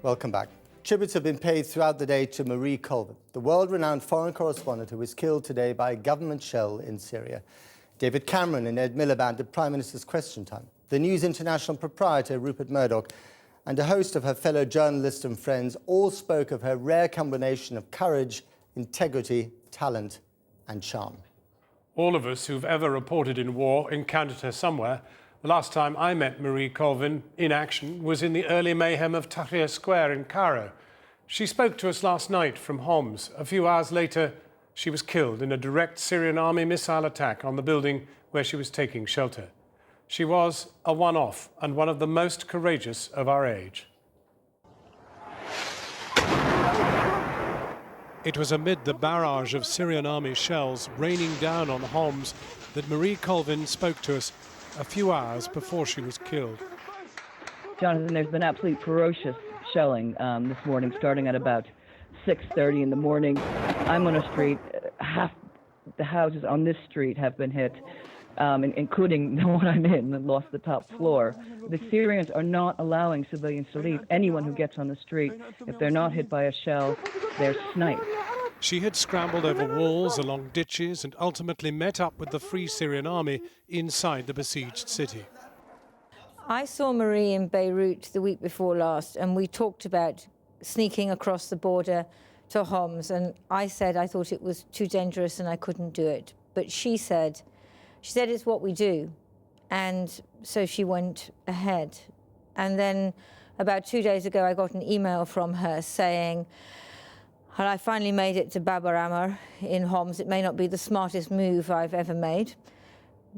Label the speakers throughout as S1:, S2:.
S1: Welcome back. Tributes have been paid throughout the day to Marie Colvin, the world-renowned foreign correspondent who was killed today by a government shell in Syria. David Cameron and Ed Miliband did Prime Minister's Question Time. The News International proprietor, Rupert Murdoch, and a host of her fellow journalists and friends all spoke of her rare combination of courage, integrity, talent and charm.
S2: All of us who've ever reported in war encountered her somewhere. The last time I met Marie Colvin in action was in the early mayhem of Tahrir Square in Cairo. She spoke to us last night from Homs. A few hours later, she was killed in a direct Syrian army missile attack on the building where she was taking shelter. She was a one-off and one of the most courageous of our age. It was amid the barrage of Syrian army shells raining down on Homs that Marie Colvin spoke to us a few hours before she was killed.
S3: Jonathan, there's been absolutely ferocious shelling this morning, starting at about 6:30 in the morning. I'm on a street. Half the houses on this street have been hit, including the one I'm in, that lost the top floor. The Syrians are not allowing civilians to leave. Anyone who gets on the street, if they're not hit by a shell, they're sniped.
S2: She had scrambled over walls, along ditches, and ultimately met up with the Free Syrian Army inside the besieged city.
S4: I saw Marie in Beirut the week before last, and we talked about sneaking across the border to Homs, and I said I thought it was too dangerous and I couldn't do it. But she said it's what we do. And so she went ahead. And then about 2 days ago, I got an email from her saying, well, I finally made it to Bab el-Amr in Homs. It may not be the smartest move I've ever made,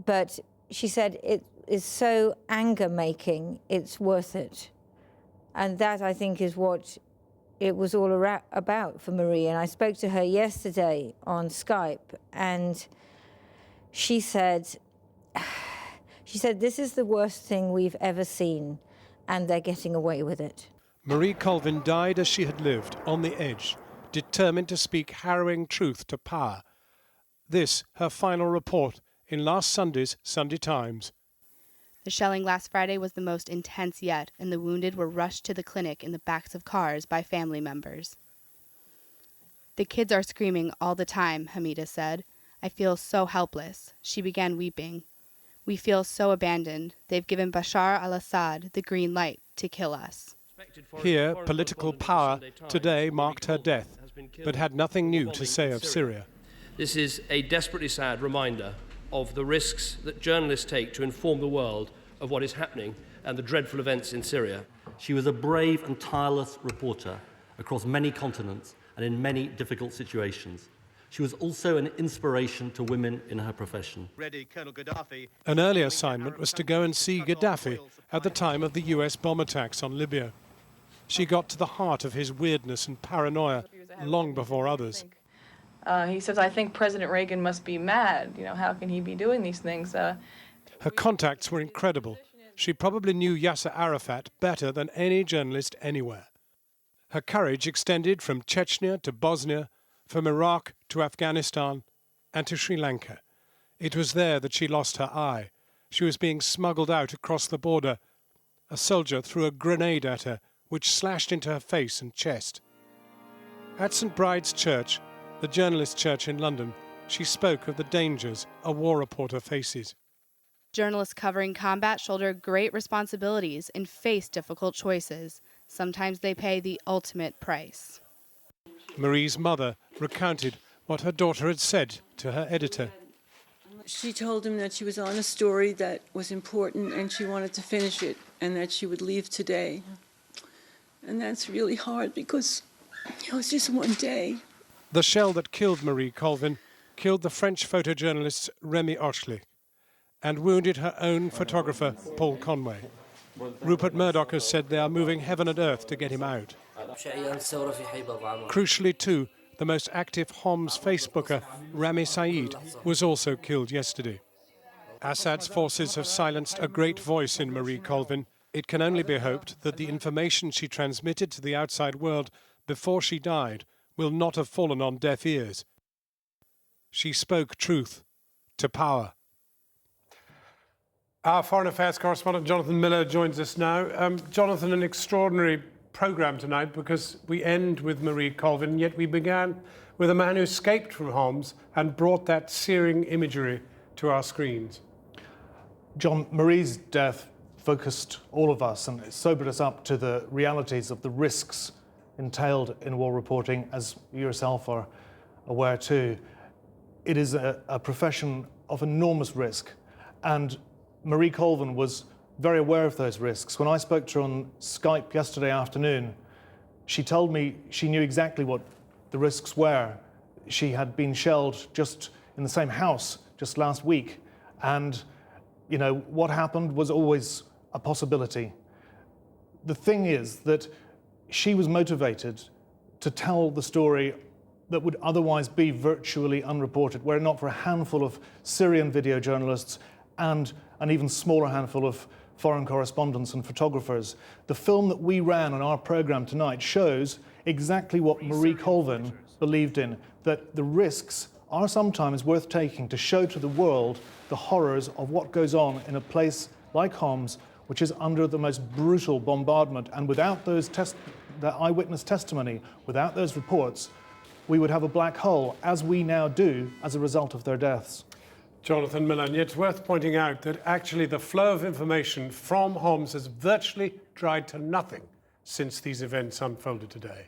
S4: but she said it is so anger-making, it's worth it. And that, I think, is what it was all about for Marie. And I spoke to her yesterday on Skype, and she said, this is the worst thing we've ever seen, and they're getting away with it.
S2: Marie Colvin died as she had lived, on the edge, determined to speak harrowing truth to power. This, her final report in last Sunday's Sunday Times.
S5: The shelling last Friday was the most intense yet, and the wounded were rushed to the clinic in the backs of cars by family members. The kids are screaming all the time, Hamida said. I feel so helpless. She began weeping. We feel so abandoned. They've given Bashar al-Assad the green light to kill us.
S2: Here, political power today marked her death, but had nothing new to say of Syria.
S6: This is a desperately sad reminder of the risks that journalists take to inform the world of what is happening and the dreadful events in Syria.
S7: She was a brave and tireless reporter across many continents and in many difficult situations. She was also an inspiration to women in her profession.
S2: An early assignment was to go and see Gaddafi at the time of the US bomb attacks on Libya. She got to the heart of his weirdness and paranoia long before others.
S8: He says, I think President Reagan must be mad. You know, how can he be doing these things?
S2: Her contacts were incredible. She probably knew Yasser Arafat better than any journalist anywhere. Her courage extended from Chechnya to Bosnia, from Iraq to Afghanistan and to Sri Lanka. It was there that she lost her eye. She was being smuggled out across the border. A soldier threw a grenade at her, which slashed into her face and chest. At St. Bride's Church, the journalist church in London, she spoke of the dangers a war reporter faces.
S5: Journalists covering combat shoulder great responsibilities and face difficult choices. Sometimes they pay the ultimate price.
S2: Marie's mother recounted what her daughter had said to her editor.
S9: She told him that she was on a story that was important and she wanted to finish it and that she would leave today. And that's really hard because it was just one day.
S2: The shell that killed Marie Colvin killed the French photojournalist Rémi Ochli and wounded her own photographer, Paul Conway. Rupert Murdoch has said they are moving heaven and earth to get him out. Crucially, too, the most active Homs Facebooker, Rami Saeed, was also killed yesterday. Assad's forces have silenced a great voice in Marie Colvin. It can only be hoped that the information she transmitted to the outside world before she died will not have fallen on deaf ears. She spoke truth to power. Our Foreign Affairs correspondent Jonathan Miller joins us now. Jonathan, an extraordinary programme tonight because we end with Marie Colvin, yet we began with a man who escaped from Homs and brought that searing imagery to our screens.
S10: John, Marie's death focused all of us and sobered us up to the realities of the risks entailed in war reporting, as you yourself are aware too. It is a profession of enormous risk, and Marie Colvin was very aware of those risks. When I spoke to her on Skype yesterday afternoon, she told me she knew exactly what the risks were. She had been shelled just in the same house just last week, and you know, what happened was always a possibility. The thing is that she was motivated to tell the story that would otherwise be virtually unreported, were it not for a handful of Syrian video journalists and an even smaller handful of foreign correspondents and photographers. The film that we ran on our programme tonight shows exactly what Marie Colvin believed in, that the risks are sometimes worth taking to show to the world the horrors of what goes on in a place like Homs, which is under the most brutal bombardment. And without that eyewitness testimony, without those reports, we would have a black hole, as we now do, as a result of their deaths.
S2: Jonathan Miller, and it's worth pointing out that actually the flow of information from Homs has virtually dried to nothing since these events unfolded today.